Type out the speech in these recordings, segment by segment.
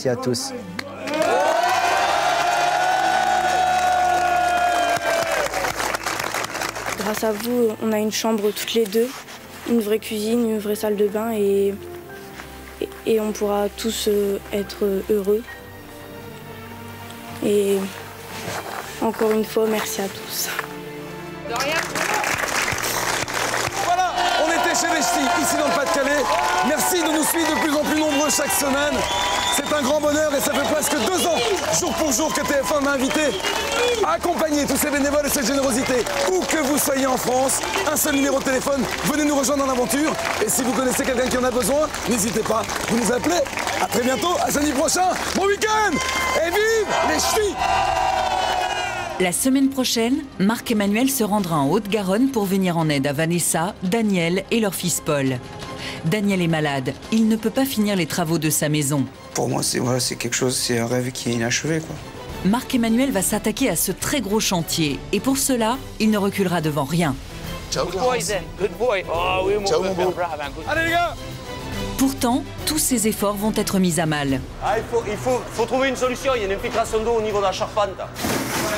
merci à tous. Grâce à vous, on a une chambre toutes les deux, une vraie cuisine, une vraie salle de bain et on pourra tous être heureux. Et encore une fois, merci à tous. De rien. Voilà, on était chez les Ch'tis, ici dans le Pas-de-Calais. Merci de nous suivre de plus en plus nombreux chaque semaine. C'est un grand bonheur et ça fait presque 2 ans, jour pour jour, que TF1 m'a invité à accompagner tous ces bénévoles et cette générosité. Où que vous soyez en France, un seul numéro de téléphone, venez nous rejoindre dans l'aventure. Et si vous connaissez quelqu'un qui en a besoin, n'hésitez pas, vous nous appelez. À très bientôt, à samedi prochain, bon week-end et vive les Ch'tis! La semaine prochaine, Marc-Emmanuel se rendra en Haute-Garonne pour venir en aide à Vanessa, Daniel et leur fils Paul. Daniel est malade, il ne peut pas finir les travaux de sa maison. Pour moi, c'est quelque chose, c'est un rêve qui est inachevé, quoi. Marc-Emmanuel va s'attaquer à ce très gros chantier et pour cela, il ne reculera devant rien. Ciao, Good boy, Zen. Good boy. Oh oui, mon ciao, frère, mon beau. bravo, good. Allez les gars! Pourtant, tous ses efforts vont être mis à mal. Ah, il faut trouver une solution, il y a une infiltration d'eau au niveau de la charpente.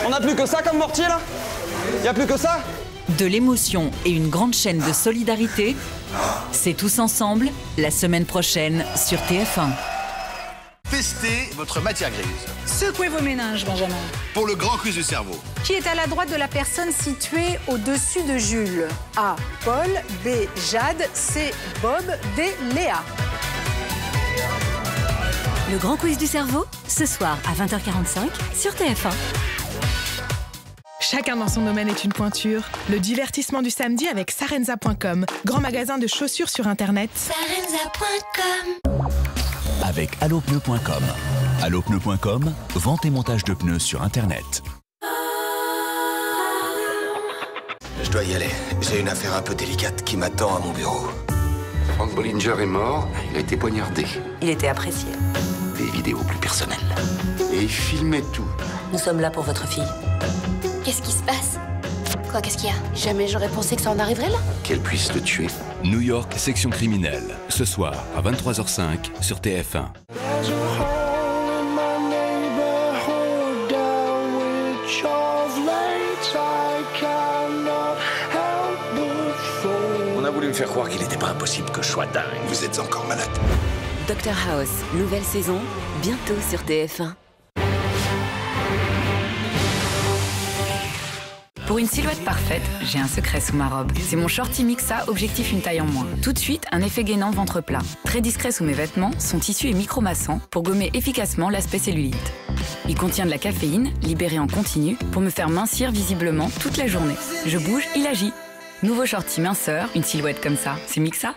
On n'a plus que ça comme mortier là? Il n'y a plus que ça? De l'émotion et une grande chaîne de solidarité, c'est Tous ensemble, la semaine prochaine sur TF1. Testez votre matière grise. Secouez vos méninges, Benjamin. Pour le grand quiz du cerveau. Qui est à la droite de la personne située au-dessus de Jules? A. Paul. B. Jade. C. Bob. D. Léa. Le grand quiz du cerveau, ce soir à 20h45 sur TF1. Chacun dans son domaine est une pointure. Le divertissement du samedi avec Sarenza.com, grand magasin de chaussures sur Internet. Sarenza.com. Avec allopneu.com. Allopneu.com, vente et montage de pneus sur Internet. Je dois y aller. J'ai une affaire un peu délicate qui m'attend à mon bureau. Frank Bollinger est mort, il a été poignardé. Il était apprécié. Des vidéos plus personnelles. Et il filmait tout. Nous sommes là pour votre fille. Qu'est-ce qui se passe? Quoi, qu'est-ce qu'il y a? Jamais j'aurais pensé que ça en arriverait là. Qu'elle puisse le tuer. New York, section criminelle. Ce soir à 23h05 sur TF1. On a voulu me faire croire qu'il n'était pas impossible que je sois dingue. Vous êtes encore malade. Dr House, nouvelle saison, bientôt sur TF1. Pour une silhouette parfaite, j'ai un secret sous ma robe. C'est mon shorty Mixa, objectif une taille en moins. Tout de suite, un effet gainant ventre plat. Très discret sous mes vêtements, son tissu est micro-massant pour gommer efficacement l'aspect cellulite. Il contient de la caféine, libérée en continu, pour me faire mincir visiblement toute la journée. Je bouge, il agit. Nouveau shorty minceur, une silhouette comme ça, c'est Mixa.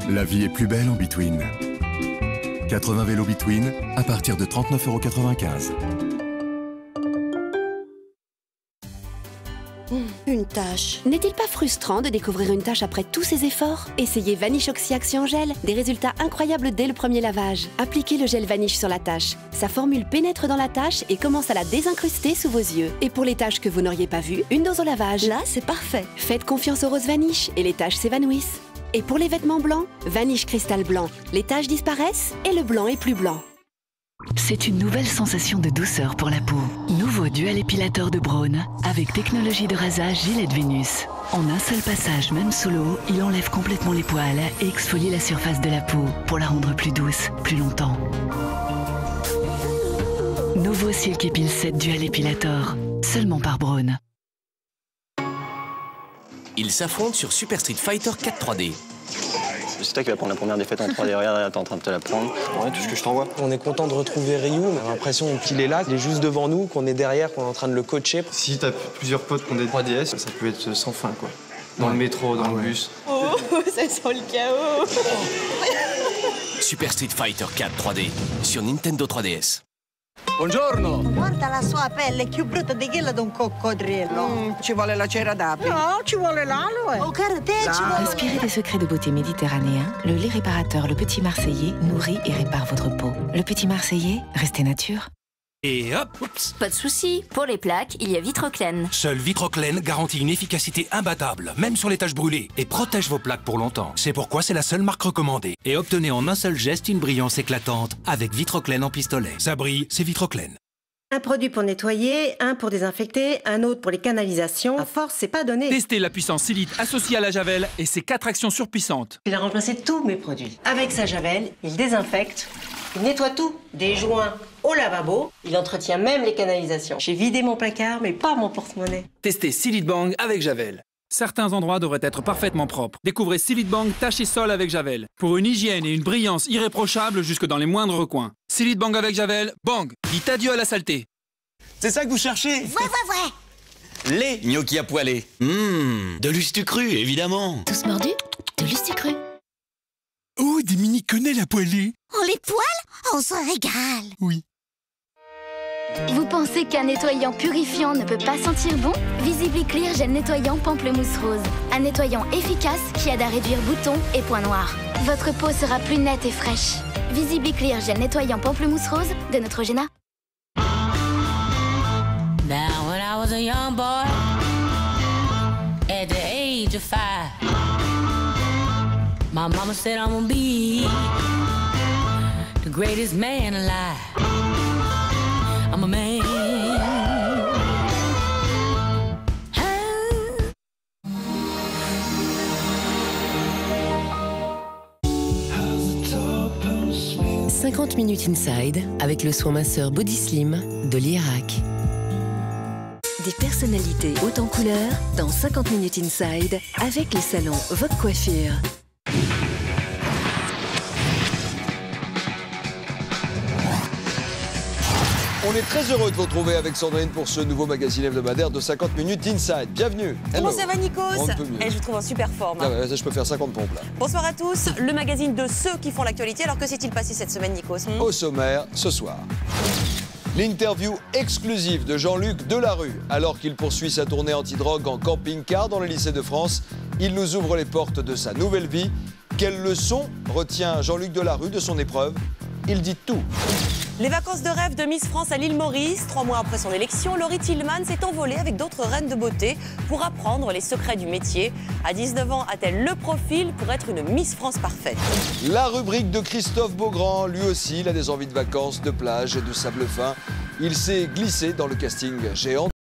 La vie est plus belle en Between. 80 vélos Between à partir de 39,95 €. Une tâche. N'est-il pas frustrant de découvrir une tâche après tous ces efforts? Essayez Vanish Oxy Action Gel. Des résultats incroyables dès le premier lavage. Appliquez le gel Vanish sur la tâche. Sa formule pénètre dans la tâche et commence à la désincruster sous vos yeux. Et pour les tâches que vous n'auriez pas vues, une dose au lavage. Là, c'est parfait. Faites confiance aux roses Vanish et les tâches s'évanouissent. Et pour les vêtements blancs, Vanish Cristal Blanc. Les taches disparaissent et le blanc est plus blanc. C'est une nouvelle sensation de douceur pour la peau. Nouveau Dual Épilateur de Braun, avec technologie de rasage Gillette Venus. En un seul passage, même sous l'eau, il enlève complètement les poils et exfolie la surface de la peau pour la rendre plus douce, plus longtemps. Nouveau Silk Epil 7 Dual Épilator, seulement par Braun. Ils s'affrontent sur Super Street Fighter 4 3D. C'est toi qui vas prendre la première défaite en 3D, regarde, t'es en train de te la prendre. Ouais, tout ce que je t'envoie. On est content de retrouver Ryu, on a l'impression qu'il est là, qu'il est juste devant nous, qu'on est derrière, qu'on est en train de le coacher. Si t'as plusieurs potes qui ont des 3DS, ça peut être sans fin, quoi. Dans le métro, dans le bus. Oh, ça sent le chaos. Super Street Fighter 4 3D sur Nintendo 3DS. Buongiorno. Guarda la sua pelle, è più brutta di quella di un coccodrillo. Ci vuole la cera d'api. No, ci vuole l'aloe. Oh, caro te, ci vuole. Inspiré des secrets de beauté méditerranéens, le lait réparateur Le Petit Marseillais nourrit et répare votre peau. Le Petit Marseillais, restez nature. Et hop, oups. Pas de souci, pour les plaques, il y a Vitroclène. Seul Vitroclène garantit une efficacité imbattable, même sur les taches brûlées, et protège vos plaques pour longtemps. C'est pourquoi c'est la seule marque recommandée. Et obtenez en un seul geste une brillance éclatante avec Vitroclène en pistolet. Ça brille, c'est Vitroclène. Un produit pour nettoyer, un pour désinfecter, un autre pour les canalisations. À force, c'est pas donné. Testez la puissance Silite associée à la Javel et ses 4 actions surpuissantes. Il a remplacé tous mes produits. Avec sa Javel, il désinfecte, il nettoie tout, des joints au lavabo, il entretient même les canalisations. J'ai vidé mon placard, mais pas mon porte-monnaie. Testez Silite Bang avec Javel. Certains endroits devraient être parfaitement propres. Découvrez Silite Bang tache et sol avec Javel. Pour une hygiène et une brillance irréprochables jusque dans les moindres recoins. Silite Bang avec Javel, bang! Dites adieu à la saleté. C'est ça que vous cherchez? Ouais. Les gnocchis à poêler. De l'ustucru, évidemment. Tous mordus, de l'ustucru. Oh, des mini quenelles à poêler. On les poêle? On se régale. Oui. Vous pensez qu'un nettoyant purifiant ne peut pas sentir bon? Visibly-Clear gel nettoyant pamplemousse rose. Un nettoyant efficace qui aide à réduire boutons et points noirs. Votre peau sera plus nette et fraîche. Visibly-Clear gel nettoyant pamplemousse rose de Neutrogena. Now when I was a young boy, at the age of 5, my mama said I'm gonna be the greatest man alive. I'm a man. « 50 minutes inside avec le soin minceur Body Slim de l'Irak. Des personnalités hautes en couleur dans 50 minutes inside avec les salons Vogue Coiffure. On est très heureux de vous retrouver avec Sandrine pour ce nouveau magazine hebdomadaire de 50 minutes Inside. Bienvenue. Comment ça va, Nikos? Et je vous trouve en super forme. Ah ouais, ça, je peux faire 50 pompes là. Bonsoir à tous, le magazine de ceux qui font l'actualité. Alors que s'est-il passé cette semaine, Nikos? Au sommaire, ce soir. L'interview exclusive de Jean-Luc Delarue. Alors qu'il poursuit sa tournée anti-drogue en camping-car dans le lycée de France, il nous ouvre les portes de sa nouvelle vie. Quelle leçon retient Jean-Luc Delarue de son épreuve? Il dit tout. Les vacances de rêve de Miss France à l'île Maurice. 3 mois après son élection, Laurie Tillman s'est envolée avec d'autres reines de beauté pour apprendre les secrets du métier. À 19 ans, a-t-elle le profil pour être une Miss France parfaite? La rubrique de Christophe Beaugrand, lui aussi, il a des envies de vacances, de plage et de sable fin. Il s'est glissé dans le casting géant.